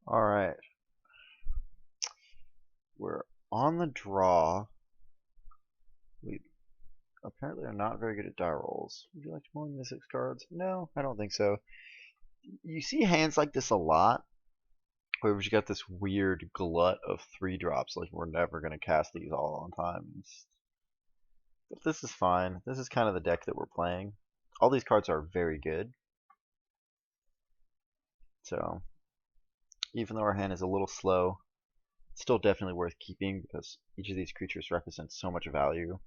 Alright, we're on the draw. We apparently are not very good at die rolls. Would you like to mow the 6 cards? No, I don't think so. You see hands like this a lot, where we've got this weird glut of 3 drops, like we're never going to cast these all on time. But this is fine. This is kind of the deck that we're playing. All these cards are very good, so even though our hand is a little slow, it's still definitely worth keeping because each of these creatures represents so much value.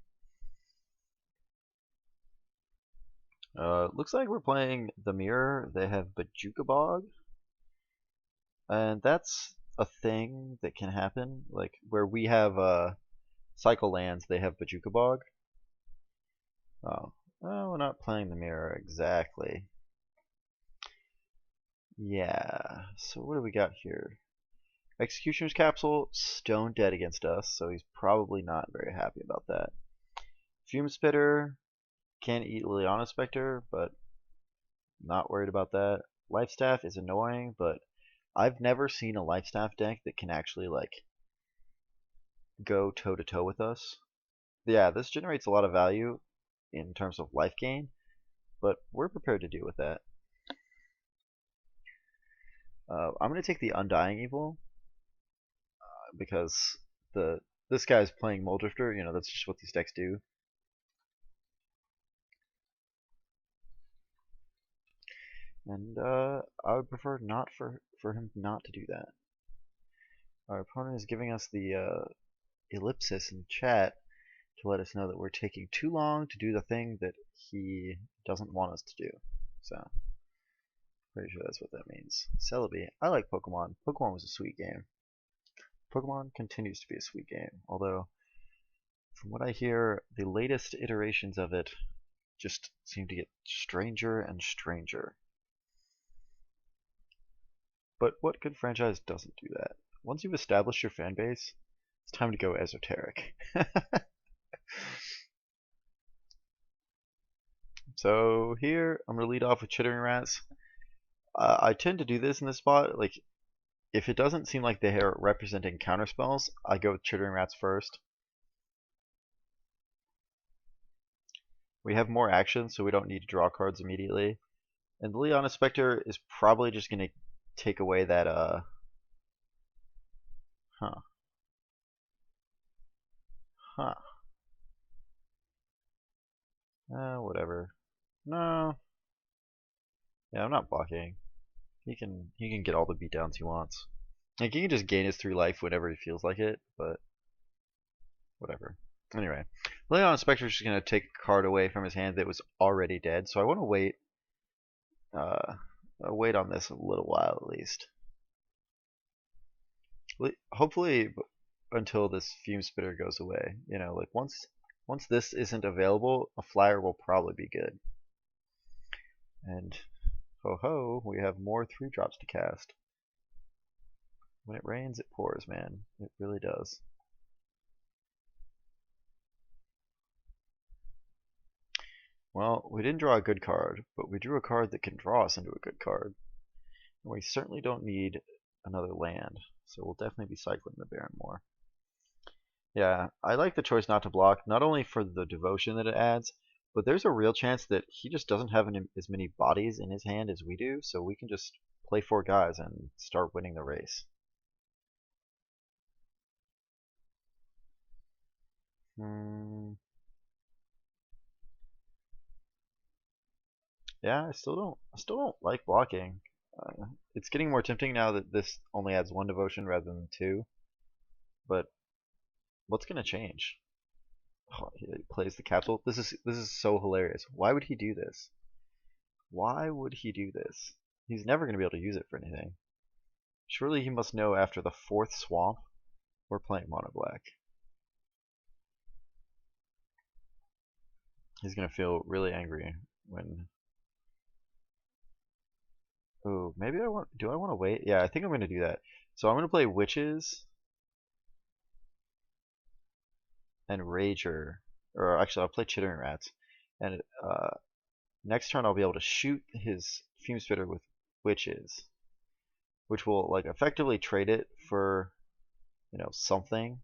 Looks like we're playing the mirror. They have Bajuka Bog, and that's a thing that can happen. Like where we have cycle lands, they have Bajuka Bog. Oh, well, we're not playing the mirror exactly. Yeah. So what do we got here? Executioner's Capsule, stone dead against us, so he's probably not very happy about that. Fume Spitter, can eat Liliana Spectre, but not worried about that. Life Staff is annoying, but I've never seen a Life Staff deck that can actually like go toe to toe with us. Yeah, this generates a lot of value in terms of life gain, but we're prepared to deal with that. I'm gonna take the Undying Evil because the this guy's playing Muldrifter. You know, that's just what these decks do. And I would prefer not for him not to do that. Our opponent is giving us the ellipsis in chat to let us know that we're taking too long to do the thing that he doesn't want us to do. So, pretty sure that's what that means. Celebi, I like Pokemon. Pokemon was a sweet game. Pokemon continues to be a sweet game, although, from what I hear, the latest iterations of it just seem to get stranger and stranger. But what good franchise doesn't do that? Once you've established your fan base, it's time to go esoteric. So here, I'm going to lead off with Chittering Rats. I tend to do this in this spot. Like, if it doesn't seem like they are representing counterspells, I go with Chittering Rats first. We have more action, so we don't need to draw cards immediately. And the Leona Spectre is probably just going to take away that, huh, huh, whatever. No, yeah, I'm not blocking. He can get all the beatdowns he wants. Like he can just gain his 3 life whenever he feels like it, but whatever. Anyway, Leon Spectre is just gonna take a card away from his hand that was already dead, so I want to uh, wait on this a little while at least. Hopefully until this Fume Spitter goes away. You know, like once this isn't available, a flyer will probably be good. And ho ho, we have more 3 drops to cast. When it rains, it pours, man. It really does. Well, we didn't draw a good card, but we drew a card that can draw us into a good card. And we certainly don't need another land, so we'll definitely be cycling the Baron more. Yeah, I like the choice not to block, not only for the devotion that it adds, but there's a real chance that he just doesn't have as many bodies in his hand as we do, so we can just play 4 guys and start winning the race. Hmm. Yeah, I still don't like blocking. It's getting more tempting now that this only adds 1 devotion rather than 2. But what's gonna change? Oh, he plays the capsule. This is so hilarious. Why would he do this? Why would he do this? He's never gonna be able to use it for anything. Surely he must know after the 4th swamp we're playing mono black. He's gonna feel really angry when. Oh, maybe I want. Do I want to wait? Yeah, I think I'm gonna do that. So I'm gonna play witches and rager, or actually I'll play chittering rats, and next turn I'll be able to shoot his fume spitter with witches. which will like effectively trade it for, something,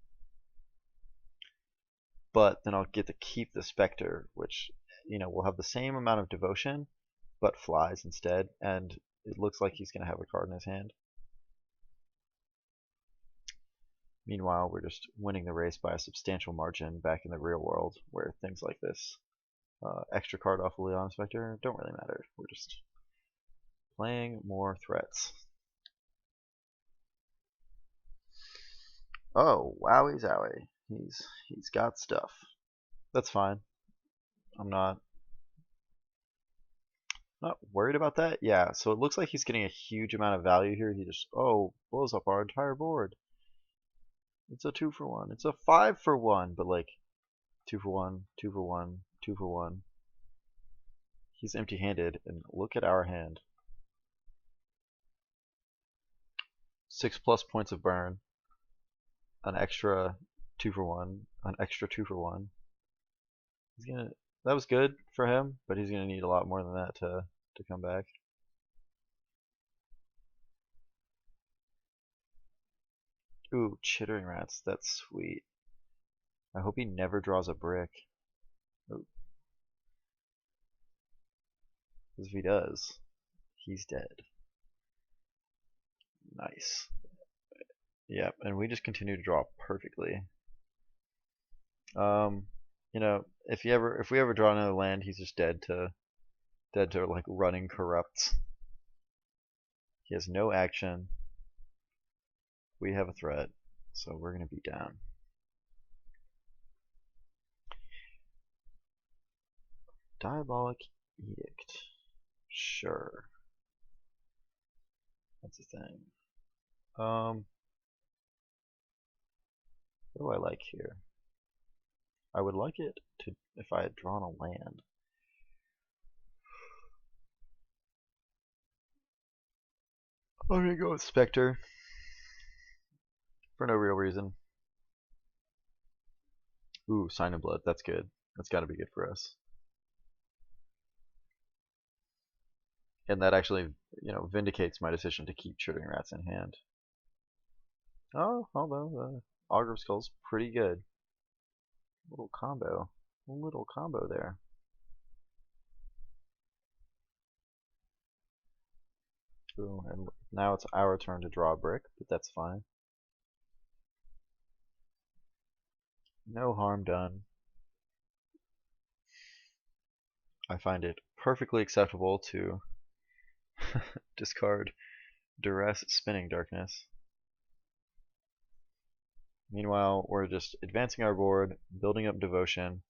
but then I'll get to keep the Spectre, which, will have the same amount of devotion, but flies instead, and it looks like he's going to have a card in his hand. Meanwhile, we're just winning the race by a substantial margin back in the real world, where things like this extra card off of Leon Spectre don't really matter. We're just playing more threats. Oh, wowie zowie. He's got stuff. That's fine. I'm not worried about that. Yeah, so it looks like he's getting a huge amount of value here. He just blows up our entire board. It's a 2-for-1. It's a 5-for-1, but like 2-for-1, 2-for-1, 2-for-1. He's empty-handed, and look at our hand. 6+ points of burn, an extra 2-for-1, an extra 2-for-1. That was good for him, but he's gonna need a lot more than that to come back. Ooh, chittering rats. That's sweet. I hope he never draws a brick. Ooh. Because if he does, he's dead. Nice. Yep, and we just continue to draw perfectly. If we ever draw another land, he's just dead to like running corrupts. He has no action. We have a threat, so we're gonna be down. Diabolic Edict. Sure. That's a thing. What do I like here? I would like it to if I had drawn a land. I'm gonna go with Spectre for no real reason. Ooh, Sign of Blood. That's good. That's got to be good for us. And that actually, vindicates my decision to keep Chittering Rats in hand. Oh, although the Augur of Skull's pretty good. Little combo there. Ooh, and now it's our turn to draw a brick, but that's fine. No harm done. I find it perfectly acceptable to discard Duress Spinning Darkness. Meanwhile, we're just advancing our board, building up devotion.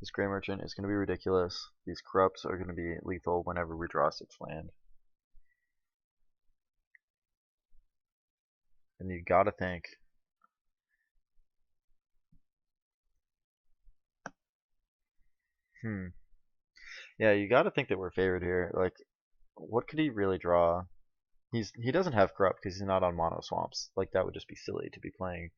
This Grey Merchant is going to be ridiculous. These corrupts are going to be lethal whenever we draw 6 land. And you gotta think. Yeah, you gotta think that we're favored here. Like, what could he really draw? He doesn't have corrupt because he's not on mono swamps. Like, that would just be silly to be playing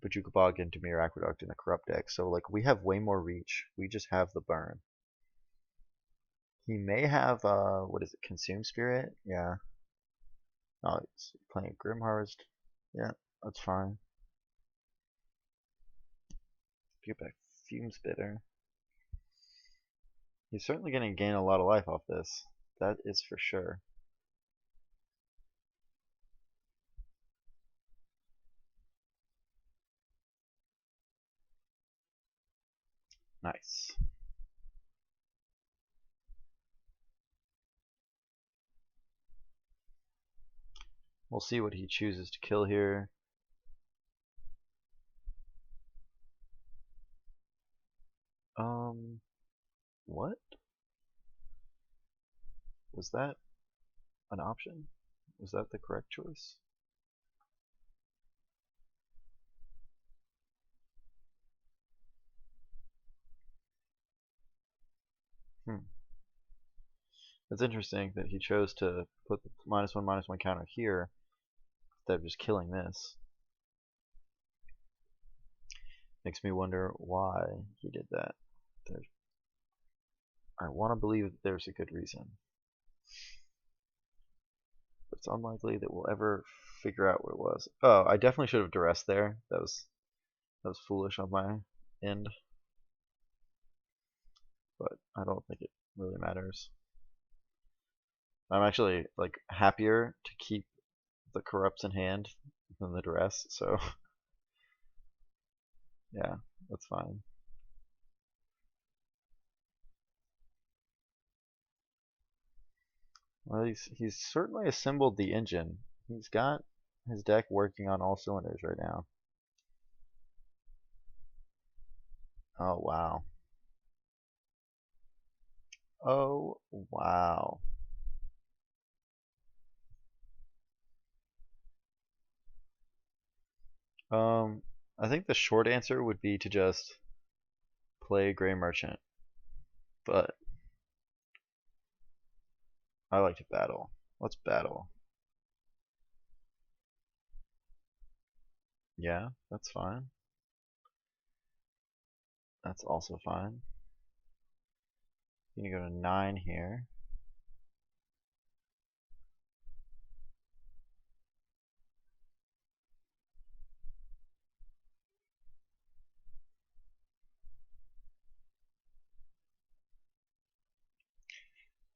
Bojuka Bog and Dimir Aqueduct in a corrupt deck. So like, we have way more reach. We just have the burn. He may have what is it? Consume Spirit? Yeah. Oh, he's playing Grim Harvest. Yeah, that's fine. Get back Fume Spitter. He's certainly going to gain a lot of life off this. That is for sure. Nice. We'll see what he chooses to kill here. What? Was that an option? Was that the correct choice? It's interesting that he chose to put the -1/-1 counter here instead of just killing this. Makes me wonder why he did that. I want to believe that there's a good reason. But it's unlikely that we'll ever figure out what it was. Oh, I definitely should have duressed there. That was foolish on my end, but I don't think it really matters. I'm actually like happier to keep the corrupts in hand than the duress, so yeah, that's fine. Well, he's certainly assembled the engine. He's got his deck working on all cylinders right now. Oh wow. Oh wow. I think the short answer would be to just play Gray Merchant, but I like to battle. Let's battle. Yeah, that's fine. That's also fine. I'm gonna go to 9 here.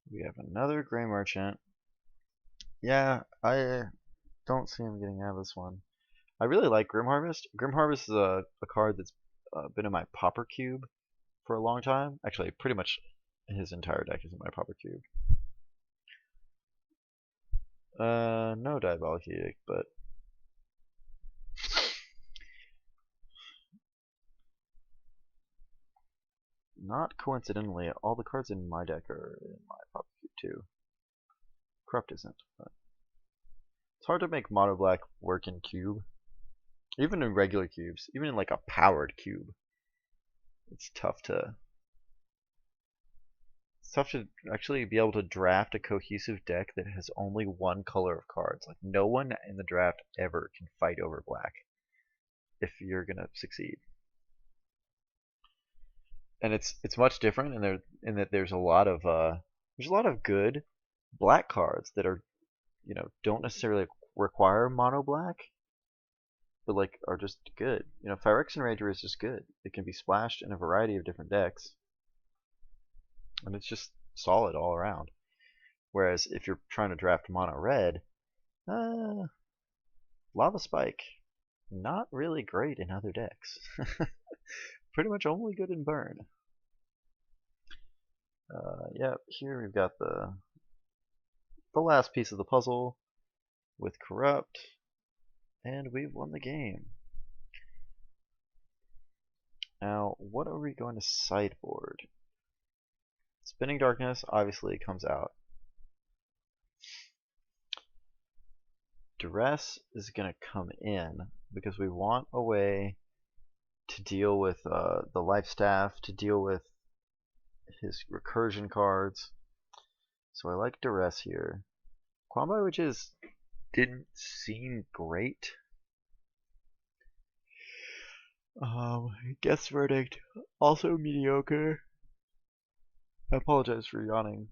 We have another Gray Merchant. Yeah, I don't see him getting out of this one. I really like Grim Harvest. Grim Harvest is a card that's been in my Pauper cube for a long time. Actually, pretty much his entire deck is in my Pauper cube. No Diabolic Edict, but not coincidentally, all the cards in my deck are in my Pauper cube too. Corrupt isn't, but it's hard to make mono black work in cube. Even in regular cubes, even in like a powered cube, it's tough to actually be able to draft a cohesive deck that has only one color of cards. Like no one in the draft ever can fight over black if you're gonna succeed. And it's much different in that there's a lot of good black cards that are don't necessarily require mono black, but like are just good. Phyrexian Rager is just good. It can be splashed in a variety of different decks, and it's just solid all around. Whereas if you're trying to draft mono red, uh, Lava Spike, not really great in other decks. Pretty much only good in burn. Yeah, here we've got the last piece of the puzzle with Corrupt, and we've won the game. Now, what are we going to sideboard? Spinning Darkness obviously comes out. Duress is going to come in because we want a way to deal with the Life Staff, to deal with his recursion cards. So I like Duress here. Quambai Witches didn't seem great. Guess Verdict, also mediocre. I apologize for yawning,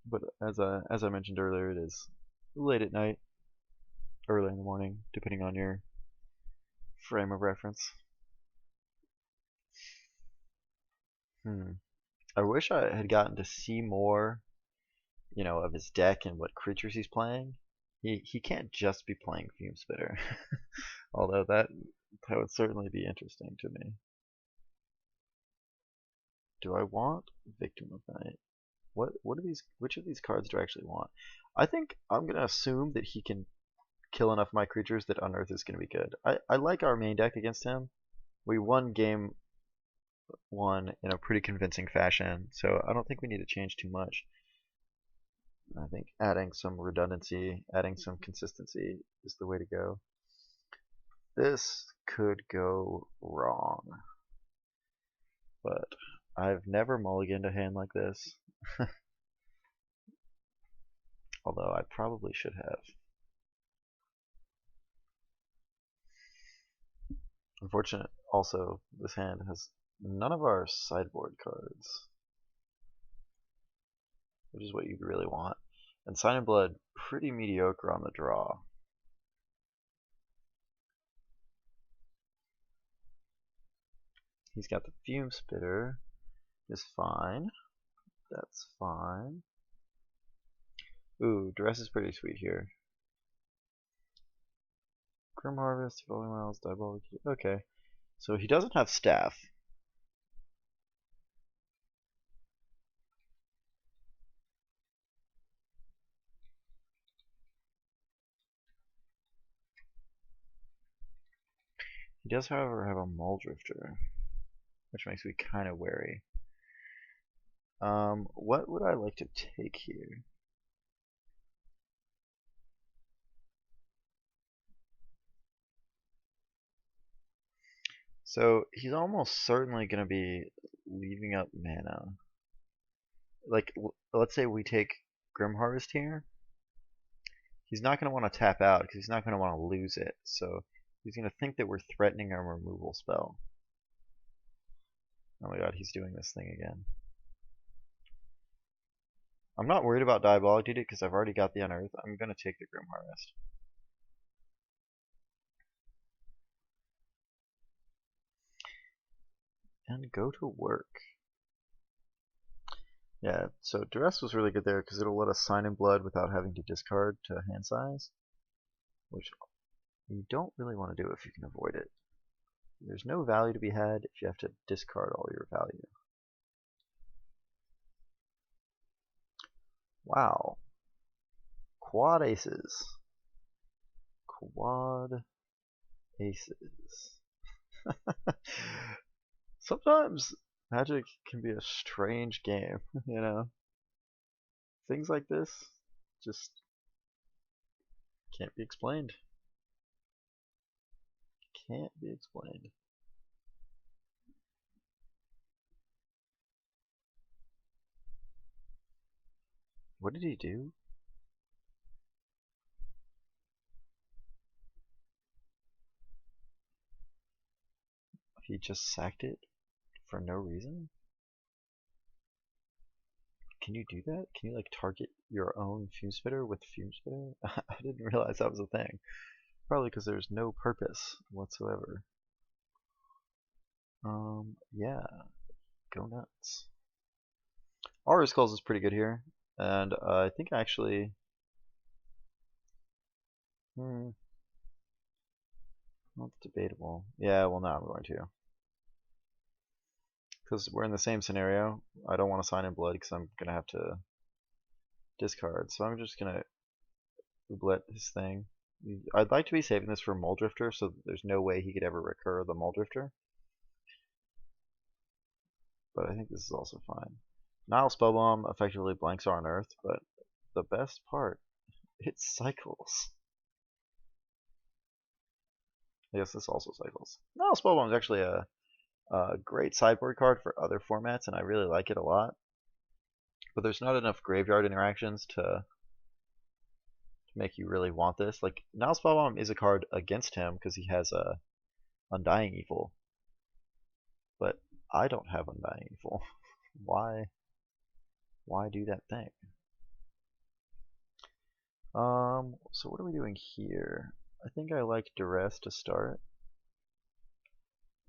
but as I mentioned earlier, it is late at night, early in the morning, depending on your frame of reference. I wish I had gotten to see more, of his deck and what creatures he's playing. He can't just be playing Fume Spitter, although that would certainly be interesting to me. Do I want Victim of Night? Which of these cards do I actually want? I think I'm gonna assume that he can kill enough of my creatures that Unearth is gonna be good. I like our main deck against him. We won game 1 in a pretty convincing fashion, so I don't think we need to change too much. I think adding some redundancy, adding some consistency is the way to go. This could go wrong, but I've never mulliganed a hand like this. Although I probably should have. Unfortunate also, this hand has none of our sideboard cards, which is what you'd really want. And Sign in Blood, pretty mediocre on the draw. He's got the Fume Spitter, is fine. That's fine. Ooh, Duress is pretty sweet here. Grim Harvest, Evolving Miles, Diabolic. Okay. So he doesn't have Staff. He does, however, have a Muldrifter, which makes me kind of wary. What would I like to take here? So he's almost certainly going to be leaving up mana. Like, let's say we take Grim Harvest here. He's not going to want to tap out because he's not going to want to lose it. So he's going to think that we're threatening a removal spell. Oh my god, he's doing this thing again. I'm not worried about Diabolic Duty because I've already got the Unearth. I'm going to take the Grim Harvest. And go to work. Yeah, so Duress was really good there because it'll let us Sign in Blood without having to discard to hand size, which you don't really want to do if you can avoid it. There's no value to be had if you have to discard all your value. Wow. Quad aces. Quad aces. Sometimes Magic can be a strange game, you know? Things like this just can't be explained. Can't be explained. What did he do? He just sacked it for no reason? Can you do that? Can you like target your own Fume Spitter with Fume Spitter? I didn't realize that was a thing. Probably because there's no purpose whatsoever. Yeah, go nuts. Aura Skulls is pretty good here, and I think actually, that's debatable. Yeah, well now I'm going to. Because we're in the same scenario. I don't want to Sign in Blood because I'm going to have to discard. So I'm just going to Ooblet his thing. I'd like to be saving this for Muldrifter, so there's no way he could ever recur the Muldrifter. But I think this is also fine. Nile Spellbomb effectively blanks our Unearth, but the best part, it cycles. I guess this also cycles. Nile Spellbomb is actually a great sideboard card for other formats, and I really like it a lot. But there's not enough graveyard interactions to make you really want this. Like, Nile Spellbomb is a card against him because he has a Undying Evil. But I don't have Undying Evil. Why do that thing? So what are we doing here? I think I like Duress to start.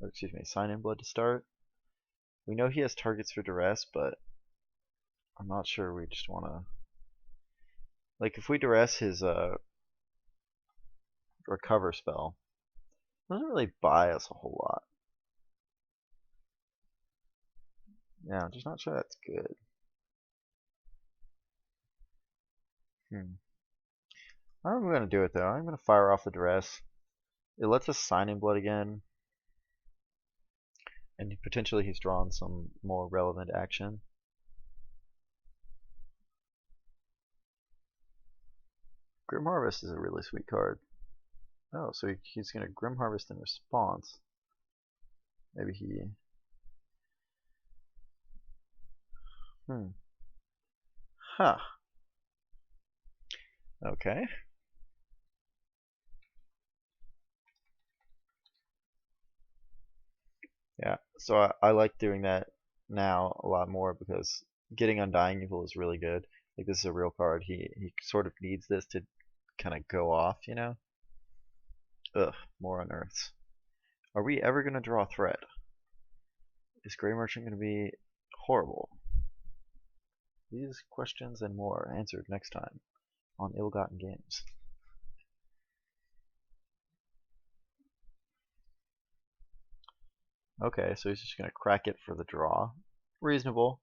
Or excuse me, Sign in Blood to start. We know he has targets for Duress, but I'm not sure we just want to... Like, if we Duress his Recover spell, it doesn't really buy us a whole lot. Yeah, I'm just not sure that's good. I'm going to do it, though. I'm going to fire off the Duress. It lets us Sign in Blood again. And potentially he's drawn some more relevant action. Grim Harvest is a really sweet card. Oh, so he's going to Grim Harvest in response. Maybe he... Huh. Okay. Yeah, so I like doing that now a lot more because getting Undying Evil is really good. Like this is a real card. He sort of needs this to kind of go off, you know? Ugh, more unearths. Are we ever gonna draw a threat? Is Grey Merchant gonna be horrible? These questions and more answered next time on Ill-Gotten Games. Okay, so he's just gonna crack it for the draw. Reasonable.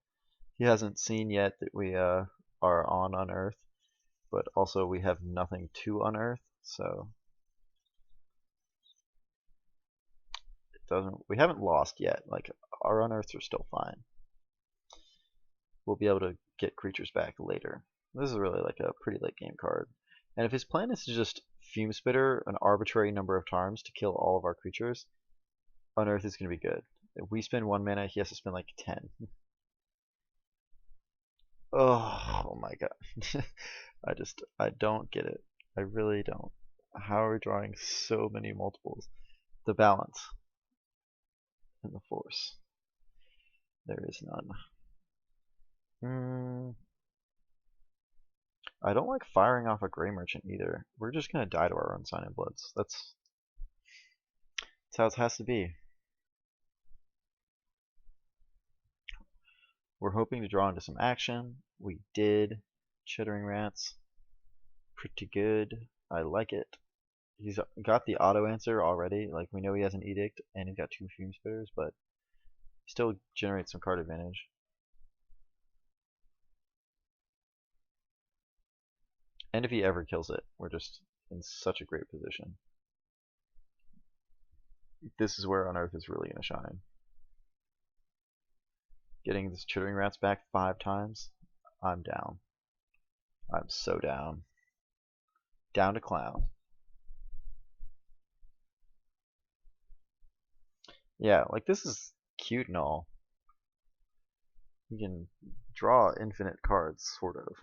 He hasn't seen yet that we are on Unearth, but also we have nothing to unearth, so it doesn't. We haven't lost yet. Like our unearths are still fine. We'll be able to get creatures back later. This is really like a pretty late game card. And if his plan is to just Fume Spitter an arbitrary number of times to kill all of our creatures, Unearth is going to be good. If we spend 1 mana, he has to spend like 10. Oh my god. I don't get it. I really don't. How are we drawing so many multiples? The balance and the force. There is none. I don't like firing off a Grey Merchant either. We're just gonna die to our own Sign in Bloods. That's how it has to be. We're hoping to draw into some action. We did. Chittering Rats. Pretty good. I like it. He's got the auto answer already. Like we know he has an Edict and he's got 2 Fume Spitters, but still generates some card advantage. And if he ever kills it, we're just in such a great position. This is where Unearth is really going to shine. Getting this Chittering Rats back 5 times, I'm down. I'm so down. Down to clown. Yeah, like this is cute and all. You can draw infinite cards, sort of.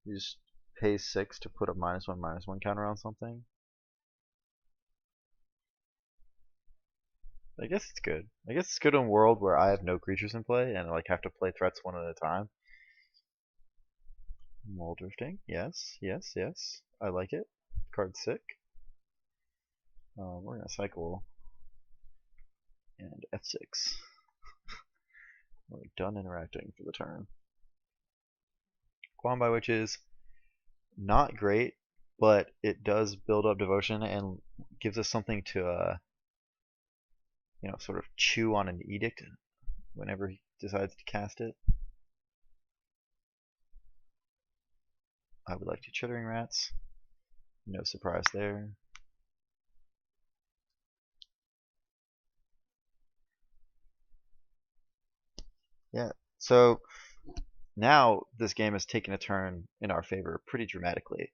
You just pay 6 to put a -1/-1 counter on something. I guess it's good. I guess it's good in a world where I have no creatures in play and like have to play threats one at a time. Mole Drifting, yes, yes, yes. I like it. Card's sick. We're gonna cycle and F6. We're done interacting for the turn. Qualm which is not great, but it does build up devotion and gives us something to sort of chew on an edict whenever he decides to cast it. I would like to Chittering Rats. No surprise there. Yeah, so now this game has taken a turn in our favor pretty dramatically.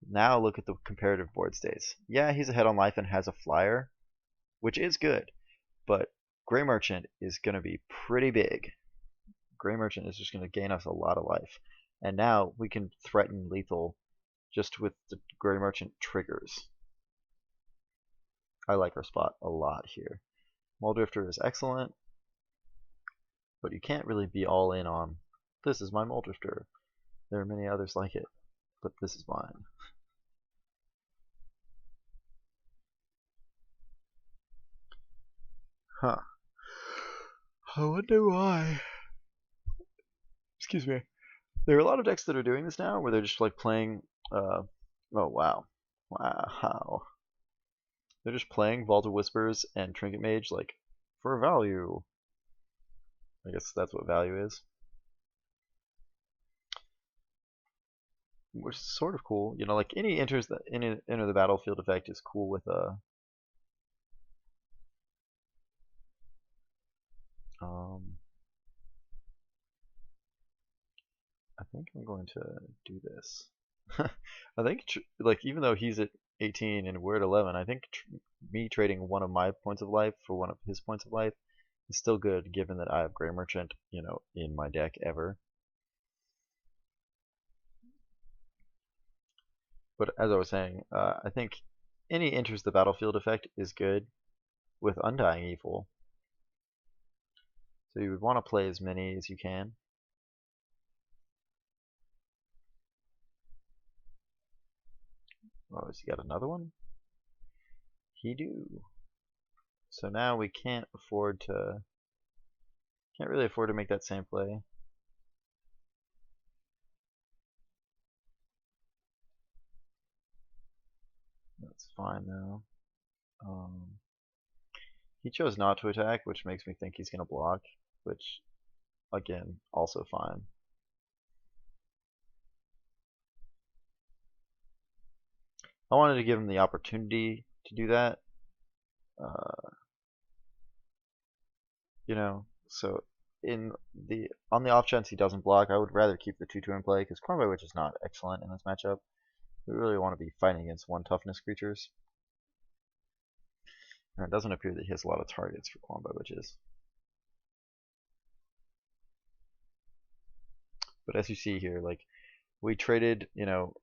Now look at the comparative board states. Yeah, he's ahead on life and has a flyer, which is good, but Grey Merchant is going to be pretty big. Grey Merchant is just going to gain us a lot of life. And now we can threaten lethal just with the Grey Merchant triggers. I like our spot a lot here. Muldrifter is excellent, but you can't really be all in on, this is my Muldrifter. There are many others like it, but this is mine. Huh. I wonder why. Excuse me. There are a lot of decks that are doing this now, where they're just like playing. Oh wow, wow. They're just playing Vault of Whispers and Trinket Mage like for value. I guess that's what value is. Which is sort of cool. You know, like any enter the battlefield effect is cool with a I think I'm going to do this. I think like even though he's at 18 and we're at 11, I think me trading one of my points of life for one of his points of life is still good, given that I have Grey Merchant, in my deck ever. But as I was saying, I think any enters the battlefield effect is good with Undying Evil. So you would want to play as many as you can. Oh, has he got another one? He do. So now we can't really afford to make that same play. That's fine though. He chose not to attack, which makes me think he's gonna block, which again, also fine. I wanted to give him the opportunity to do that. Uh, you know, so on the off chance he doesn't block, I would rather keep the 2/2 in play because Corn by Witch is not excellent in this matchup. We really want to be fighting against 1 toughness creatures. And it doesn't appear that he has a lot of targets for Corn by Witches. But as you see here, like we traded,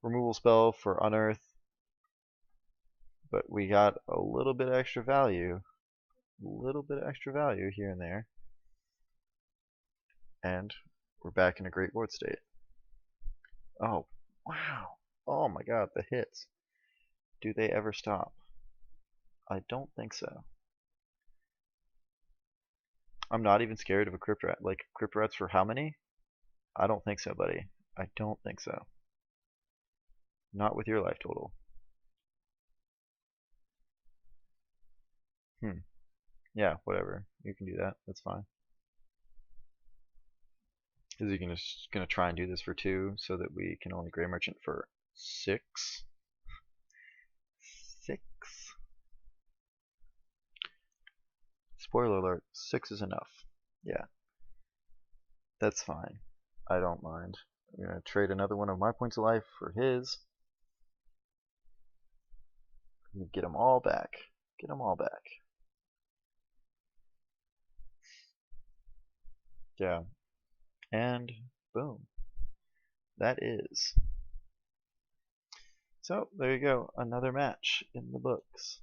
removal spell for Unearth, but we got a little bit extra value, here and there, and we're back in a great board state. Oh, wow. Oh my god, the hits. Do they ever stop? I don't think so. I'm not even scared of a Crypt Rat. Like, Crypt Rats for how many? I don't think so, buddy. I don't think so. Not with your life total. Yeah, whatever. You can do that. That's fine. Is he gonna try and do this for 2 so that we can only Gray Merchant for 6? 6? Spoiler alert, 6 is enough. Yeah. That's fine. I don't mind. I'm gonna trade another one of my points of life for his. Get them all back. Get them all back. Yeah. And boom. That is. So there you go. Another match in the books.